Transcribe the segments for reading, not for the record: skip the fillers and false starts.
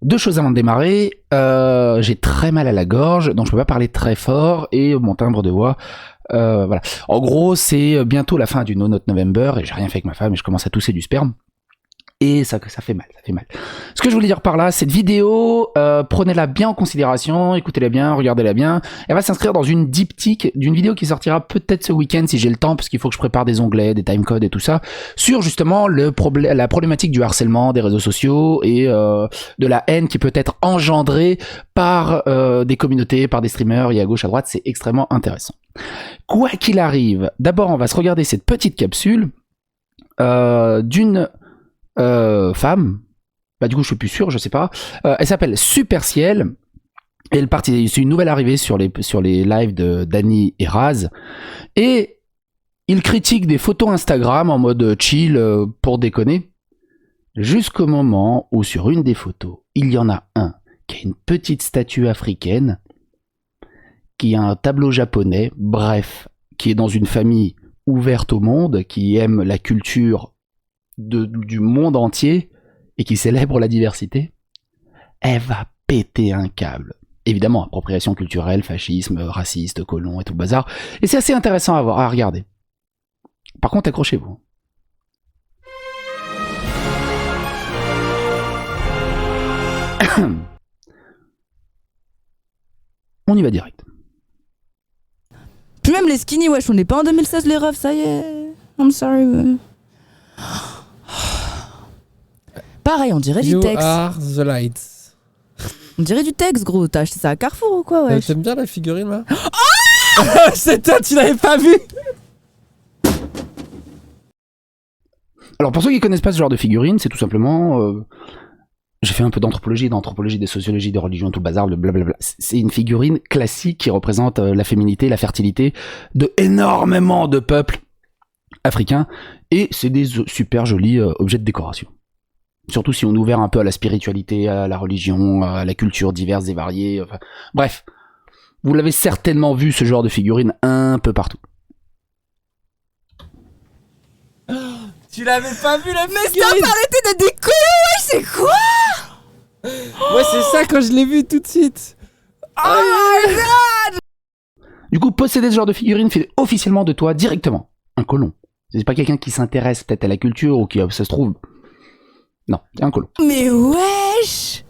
Deux choses avant de démarrer. J'ai très mal à la gorge, donc je peux pas parler très fort et mon timbre de voix. Voilà. En gros, c'est bientôt la fin du No Not November et j'ai rien fait avec ma femme et je commence à tousser du sperme. Et ça fait mal, ça fait mal. Ce que je voulais dire par là, cette vidéo, prenez-la bien en considération, écoutez-la bien, regardez-la bien. Elle va s'inscrire dans une diptyque d'une vidéo qui sortira peut-être ce week-end si j'ai le temps, parce qu'il faut que je prépare des onglets, des timecodes et tout ça, sur justement la problématique du harcèlement des réseaux sociaux et de la haine qui peut être engendrée par des communautés, par des streamers et à gauche à droite. C'est extrêmement intéressant. Quoi qu'il arrive, d'abord on va se regarder cette petite capsule d'une femme, bah du coup je suis plus sûr, je sais pas. Elle s'appelle Super Ciel. Et c'est une nouvelle arrivée sur les lives de Dany et Raz. Et il critique des photos Instagram en mode chill pour déconner. Jusqu'au moment où sur une des photos, il y en a un qui a une petite statue africaine, qui a un tableau japonais, bref, qui est dans une famille ouverte au monde, qui aime la culture du monde entier et qui célèbre la diversité, elle va péter un câble. Évidemment, appropriation culturelle, fascisme, raciste, colon et tout le bazar. Et c'est assez intéressant à regarder. Par contre, accrochez-vous. On y va direct. Puis même les skinny, wesh, on n'est pas en 2016 les refs, ça y est. I'm sorry. Pareil, on dirait du texte. You are the lights. On dirait du texte, gros. T'as acheté ça à Carrefour ou quoi, wesh? T'aimes bien la figurine là? C'est toi, tu l'avais pas vu? Alors pour ceux qui connaissent pas ce genre de figurine, c'est tout simplement... j'ai fait un peu d'anthropologie, de sociologie, de religion, tout le bazar, blablabla. C'est une figurine classique qui représente la féminité, la fertilité de énormément de peuples africains. Et c'est des super jolis objets de décoration. Surtout si on est ouvert un peu à la spiritualité, à la religion, à la culture diverse et variée. Enfin, bref, vous l'avez certainement vu ce genre de figurine un peu partout. Tu l'avais pas vu la Mais figurine? stop, arrêtez de déconner, wesh, c'est quoi? Ouais, c'est ça quand je l'ai vu tout de suite. Oh my god! Du coup, posséder ce genre de figurine fait officiellement de toi directement un colon. C'est pas quelqu'un qui s'intéresse peut-être à la culture ou qui, ça se trouve... Non, c'est un colon. Mais wesh!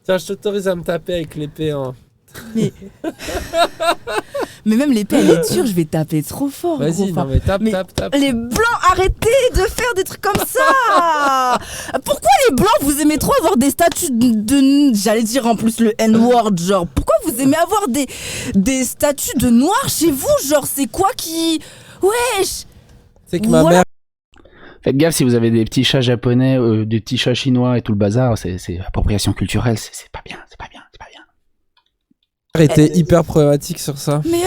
Tiens, je t'autorise à me taper avec l'épée. Hein. Mais même l'épée, elle est dure, je vais taper trop fort. Vas-y, gros. non mais tape. Les blancs, arrêtez de faire des trucs comme ça! Pourquoi les blancs, vous aimez trop avoir des statues de... J'allais dire en plus le N-word, genre. Pourquoi vous aimez avoir des statues de noirs chez vous? Genre, c'est quoi qui... Wesh! C'est que ma Voilà. mère... Faites gaffe si vous avez des petits chats japonais, des petits chats chinois et tout le bazar, c'est appropriation culturelle, c'est pas bien, c'est pas bien. était hyper problématique sur ça. Mais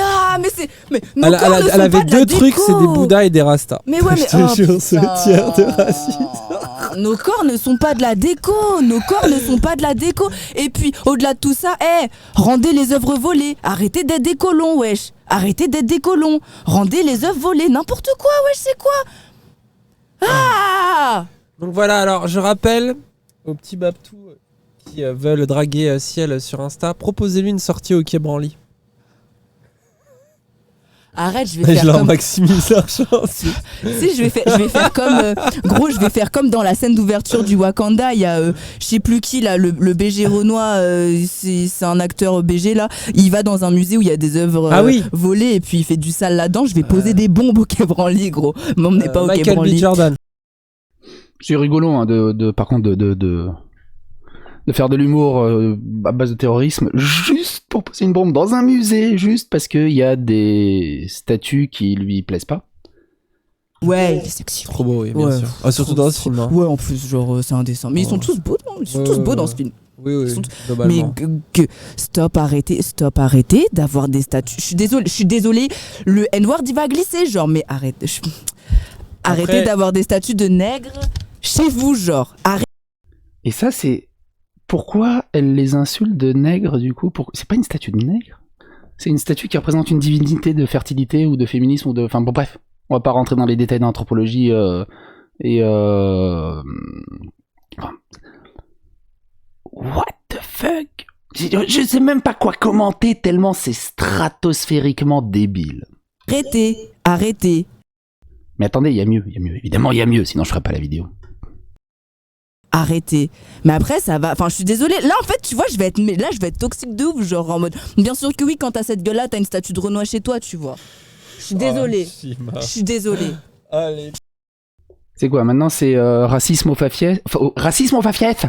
c'est... Mais nos Elle, corps ne sont elle avait pas de la deux trucs, déco. c'est des Bouddhas et des Rastas. Mais ouais, mais... Je te jure, ce tiers de racisme. Nos corps ne sont pas de la déco. Nos corps ne sont pas de la déco. Et puis, au-delà de tout ça, rendez les œuvres volées. Arrêtez d'être des colons, wesh. Arrêtez d'être des colons. Rendez les œuvres volées. N'importe quoi, wesh, c'est quoi? Ah! Donc voilà, alors je rappelle aux petits Babtou qui veulent draguer Ciel sur Insta, proposez-lui une sortie au Quai Branly. Arrête, je vais Je faire leur comme... maximise leur chance. Si, je vais faire comme... gros, je vais faire comme dans la scène d'ouverture du Wakanda. Il y a, je sais plus qui, là, le BG Renoir, c'est un acteur BG, là. Il va dans un musée où il y a des œuvres volées et puis il fait du sale là-dedans. Je vais poser des bombes au Quai Branly, gros. M'emmenez pas au Quai Michael B. Branly. Jordan. C'est rigolo, hein, par contre, de faire de l'humour à base de terrorisme, juste pour poser une bombe dans un musée, juste parce qu'il y a des statues qui lui plaisent pas. Ouais, il est sexy. Trop beau, oui, bien Ouais, sûr. Ah, surtout dans ce film. Hein. Ouais, en plus, genre, c'est indécent. Mais ils sont tous beaux, non? Ils sont tous beaux dans ce film. Oui, Ils sont globalement. Mais stop, arrêtez d'avoir des statues. Je suis désolée, le N-word il va glisser, genre, mais arrêtez. Arrêtez d'avoir des statues de nègres chez vous, genre. Arrêtez. Et ça, c'est... Pourquoi elle les insulte de nègres, du coup? C'est pas une statue de nègre? C'est une statue qui représente une divinité de fertilité ou de féminisme ou de... Enfin bon, bref. On va pas rentrer dans les détails d'anthropologie Je sais même pas quoi commenter tellement c'est stratosphériquement débile. Arrêtez. Mais attendez, il y a mieux. Évidemment, il y a mieux, sinon je ferais pas la vidéo. Arrêtez. Mais après, ça va. Enfin, je suis désolée. Là, en fait, tu vois, je vais être toxique de ouf, genre en mode. Bien sûr que oui, quand t'as cette gueule-là, t'as une statue de Renoir chez toi, tu vois. Je suis désolée. Je suis désolée. Allez. C'est quoi, maintenant c'est racisme au fafief. Racisme au fafief.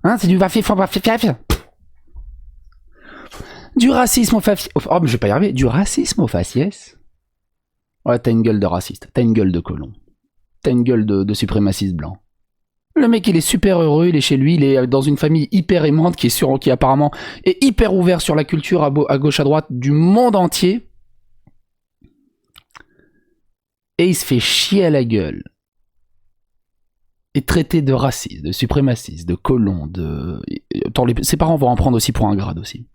Hein, c'est du fafief. Du racisme au fafief. Oh, mais je vais pas y arriver. Du racisme au faciès. Ouais, t'as une gueule de raciste. T'as une gueule de colon. T'as une gueule de suprémaciste blanc. Le mec, il est super heureux, il est chez lui, il est dans une famille hyper aimante qui apparemment est hyper ouvert sur la culture à gauche à droite du monde entier. Et il se fait chier à la gueule. Et traité de raciste, de suprémaciste, de colon, ses parents vont en prendre aussi pour un grade aussi.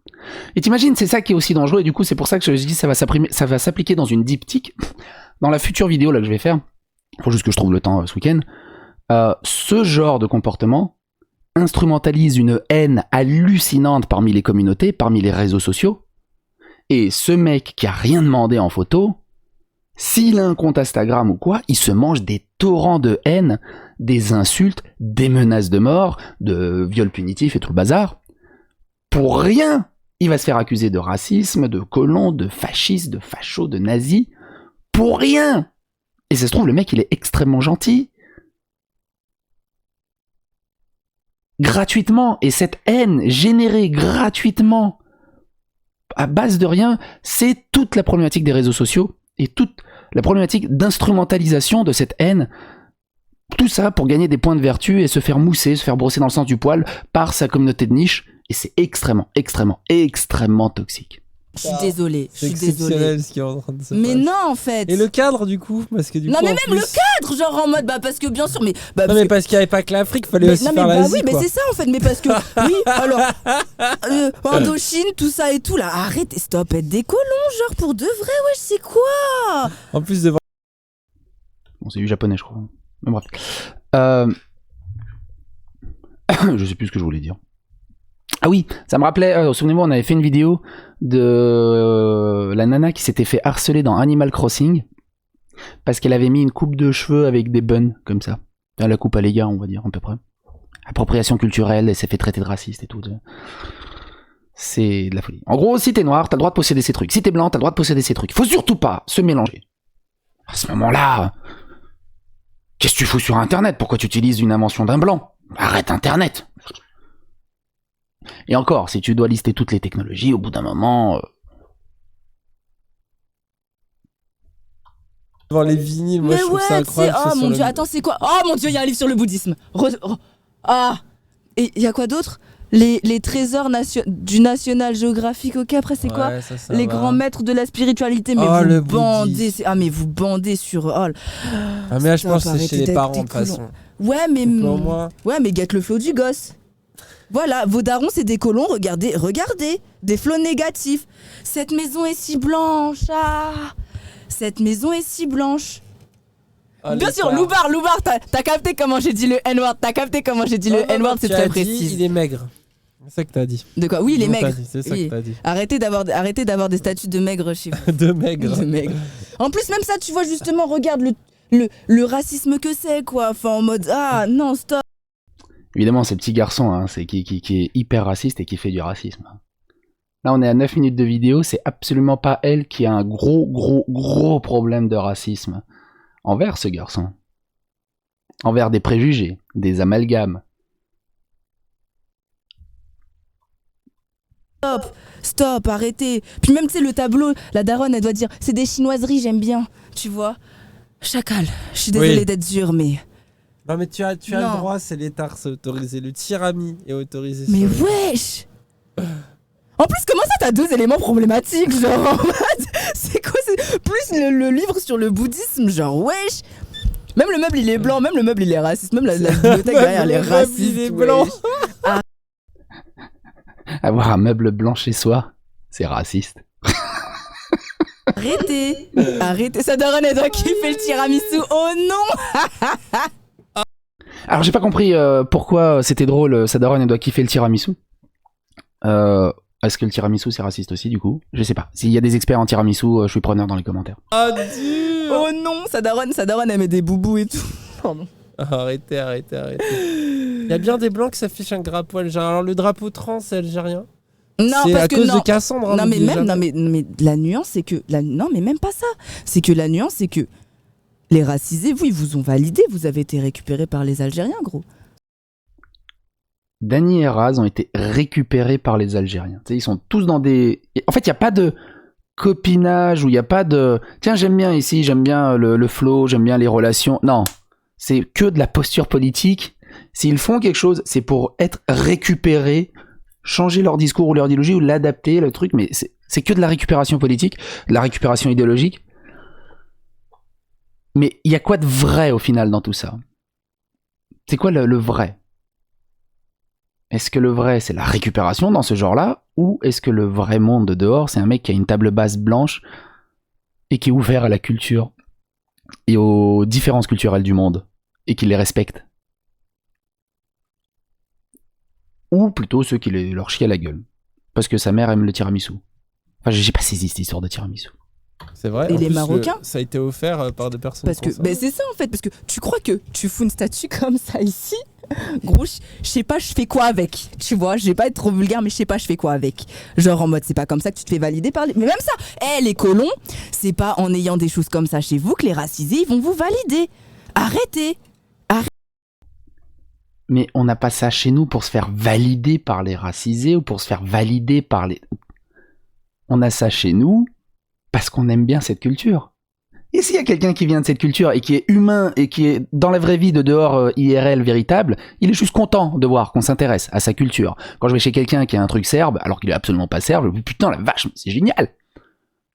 Et t'imagines, c'est ça qui est aussi dangereux, et du coup c'est pour ça que je dis ça va s'appliquer dans une diptyque, dans la future vidéo là que je vais faire, faut juste que je trouve le temps ce week-end. Ce genre de comportement instrumentalise une haine hallucinante parmi les communautés, parmi les réseaux sociaux, et ce mec qui a rien demandé en photo, s'il a un compte Instagram ou quoi, il se mange des torrents de haine, des insultes, des menaces de mort, de viols punitifs et tout le bazar. Pour rien, il va se faire accuser de racisme, de colon, de fasciste, de facho, de nazi. Pour rien. Et ça se trouve, le mec, il est extrêmement gentil. Gratuitement. Et cette haine générée gratuitement, à base de rien, c'est toute la problématique des réseaux sociaux et toute la problématique d'instrumentalisation de cette haine. Tout ça pour gagner des points de vertu et se faire mousser, se faire brosser dans le sens du poil par sa communauté de niche. Et c'est extrêmement toxique. Je suis désolée. C'est exceptionnel ce qui est en train de se passer. Mais non, en fait. Et le cadre, du coup, parce que du non, coup, mais en même plus... le cadre, genre en mode, parce que bien sûr, mais. non, mais parce qu'il n'y avait pas que l'Afrique, il fallait aussi faire l'Asie. Oui, mais c'est ça en fait, mais parce que. Oui, alors. Indochine, tout ça et tout, là, arrêtez, stop, être des colons, genre pour de vrai, wesh, c'est quoi? En plus de. Bon, c'est du japonais, je crois. Mais bref. Je sais plus ce que je voulais dire. Ah oui, ça me rappelait, souvenez-moi, on avait fait une vidéo de la nana qui s'était fait harceler dans Animal Crossing parce qu'elle avait mis une coupe de cheveux avec des buns, comme ça. La coupe à l'égard, on va dire, à peu près. Appropriation culturelle, elle s'est fait traiter de raciste et tout. C'est de la folie. En gros, si t'es noir, t'as le droit de posséder ces trucs. Si t'es blanc, t'as le droit de posséder ces trucs. Faut surtout pas se mélanger. À ce moment-là, qu'est-ce que tu fous sur Internet? Pourquoi tu utilises une invention d'un blanc? Arrête Internet. Et encore, si tu dois lister toutes les technologies, au bout d'un moment... Devant les vinyles, moi mais je trouve ça incroyable. Oh mon dieu, attends, c'est quoi? Oh mon dieu, il y a un livre sur le bouddhisme. Ah. Et il y a quoi d'autre? Les trésors du National Geographic, ok, après c'est quoi? Ça les grands maîtres de la spiritualité, mais vous bandez, mais vous bandez sur... Ah mais là je pense que c'est chez les parents de toute façon. Ouais mais get le flow du gosse. Voilà, vos darons c'est des colons, regardez, des flots négatifs. Cette maison est si blanche, cette maison est si blanche. Bien sûr, Loubar, t'as capté comment j'ai dit le N-word, c'est très précis. Il est maigre. C'est ça que t'as dit. De quoi? Oui, il est maigre. C'est ça que t'as dit. Arrêtez d'avoir des statuts de maigre chez vous. De maigre. En plus, même ça, tu vois, justement, regarde le racisme que c'est, quoi. Enfin, en mode, non, stop. Évidemment, c'est petit garçon, hein, qui est hyper raciste et qui fait du racisme. Là, on est à 9 minutes de vidéo, c'est absolument pas elle qui a un gros problème de racisme envers ce garçon. Envers des préjugés, des amalgames. Stop, arrêtez. Puis même, tu sais, le tableau, la daronne, elle doit dire, c'est des chinoiseries, j'aime bien, tu vois. Chacal, je suis désolée d'être dure, mais... Non mais tu as le droit, c'est l'État, c'est autorisé. Le tirami est autorisé. Mais wesh. En plus, comment ça t'as 2 éléments problématiques, genre en mode, c'est quoi plus le livre sur le bouddhisme, genre wesh. Même le meuble il est blanc, même le meuble il est raciste, même la bibliothèque derrière elle est raciste. Il est blanc. Avoir un meuble blanc chez soi, c'est raciste. Arrêtez, sa daronne elle doit kiffer le tiramisu, oh non. Alors j'ai pas compris pourquoi c'était drôle, sa daronne elle doit kiffer le tiramisu. Est-ce que le tiramisu c'est raciste aussi du coup? Je sais pas. S'il y a des experts en tiramisu, je suis preneur dans les commentaires. Ah, dur. Oh non, sa daronne, elle met des boubous et tout. Pardon. Arrêtez. Il y a bien des blancs qui s'affichent un drapeau algérien. Alors le drapeau trans c'est algérien. Non, C'est parce à que cause non. de Cassandre. Non mais même, mais la nuance c'est que non mais même pas ça. C'est que la nuance c'est que les racisés, vous, ils vous ont validé, vous avez été récupérés par les Algériens, gros. Dany et Raz ont été récupérés par les Algériens. Tu sais, ils sont tous dans des... En fait, il n'y a pas de copinage ou il n'y a pas de... Tiens, j'aime bien ici, j'aime bien le flow, j'aime bien les relations. Non, c'est que de la posture politique. S'ils font quelque chose, c'est pour être récupérés, changer leur discours ou leur idéologie ou l'adapter, le truc, mais c'est que de la récupération politique, de la récupération idéologique. Mais il y a quoi de vrai au final dans tout ça? C'est quoi le vrai? Est-ce que le vrai, c'est la récupération dans ce genre-là? Ou est-ce que le vrai monde de dehors, c'est un mec qui a une table basse blanche et qui est ouvert à la culture et aux différences culturelles du monde et qui les respecte? Ou plutôt ceux qui leur chient à la gueule parce que sa mère aime le tiramisu. Enfin, j'ai pas saisi cette histoire de tiramisu. C'est vrai. Et en les plus, Marocains ça a été offert par des personnes. Parce que c'est ça en fait, parce que tu crois que tu fous une statue comme ça ici, gros, je sais pas, je fais quoi avec, tu vois, je vais pas être trop vulgaire, mais je sais pas, je fais quoi avec. Genre en mode, c'est pas comme ça que tu te fais valider par les... Mais même ça, les colons, c'est pas en ayant des choses comme ça chez vous que les racisés, ils vont vous valider. Arrêtez. Mais on n'a pas ça chez nous pour se faire valider par les racisés ou pour se faire valider par les... On a ça chez nous parce qu'on aime bien cette culture. Et s'il y a quelqu'un qui vient de cette culture et qui est humain et qui est dans la vraie vie de dehors IRL véritable, il est juste content de voir qu'on s'intéresse à sa culture. Quand je vais chez quelqu'un qui a un truc serbe, alors qu'il est absolument pas serbe, je me dis putain la vache, mais c'est génial.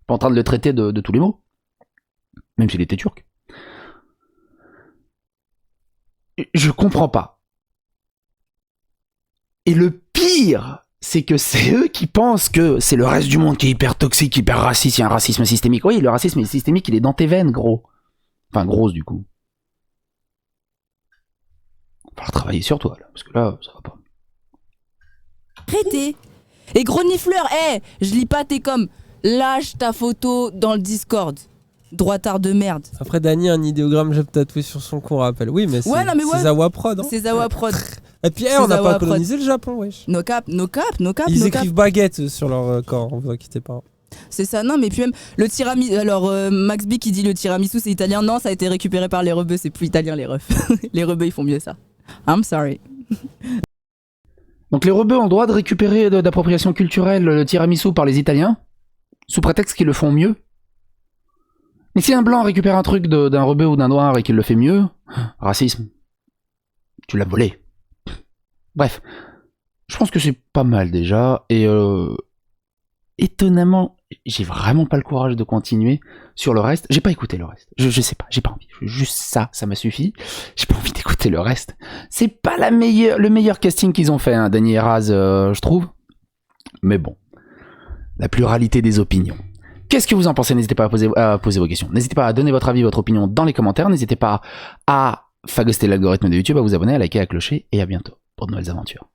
Pas en train de le traiter de tous les mots. Même s'il était turc. Je comprends pas. Et le pire, c'est que c'est eux qui pensent que c'est le reste du monde qui est hyper toxique, hyper raciste, il y a un racisme systémique. Oui, le racisme est systémique, il est dans tes veines, gros. Enfin, grosse, du coup. Va falloir travailler sur toi, là, parce que là, ça va pas. Arrêtez. Et gros nifleur, je lis pas tes comme, lâche ta photo dans le Discord. Droitard de merde. Après, Dany a un idéogramme j'ai tatoué sur son cou, on rappelle. Oui, mais c'est Zawa Prod. Hein. C'est Zawa Prod. Et puis, on n'a pas colonisé le Japon, wesh. No cap. Ils écrivent baguette sur leur corps, vous inquiétez pas. C'est ça, non, mais puis même le tiramisu. Alors, Max B qui dit le tiramisu c'est italien. Non, ça a été récupéré par les rebeux, c'est plus italien les refs. Les rebeux ils font mieux ça. I'm sorry. Donc les rebeux ont le droit de récupérer d'appropriation culturelle le tiramisu par les Italiens, sous prétexte qu'ils le font mieux. Mais si un blanc récupère un truc d'un rebeu ou d'un noir et qu'il le fait mieux, racisme. Tu l'as volé. Bref, je pense que c'est pas mal déjà, et étonnamment, j'ai vraiment pas le courage de continuer sur le reste. J'ai pas écouté le reste. Je sais pas, j'ai pas envie. Juste ça m'a suffi. J'ai pas envie d'écouter le reste. C'est pas le meilleur casting qu'ils ont fait, hein, Dany et Raz, je trouve. Mais bon, la pluralité des opinions. Qu'est-ce que vous en pensez? N'hésitez pas à poser vos questions. N'hésitez pas à donner votre avis, votre opinion dans les commentaires. N'hésitez pas à fagoster l'algorithme de YouTube, à vous abonner, à liker, à clocher, et à bientôt pour de nouvelles aventures.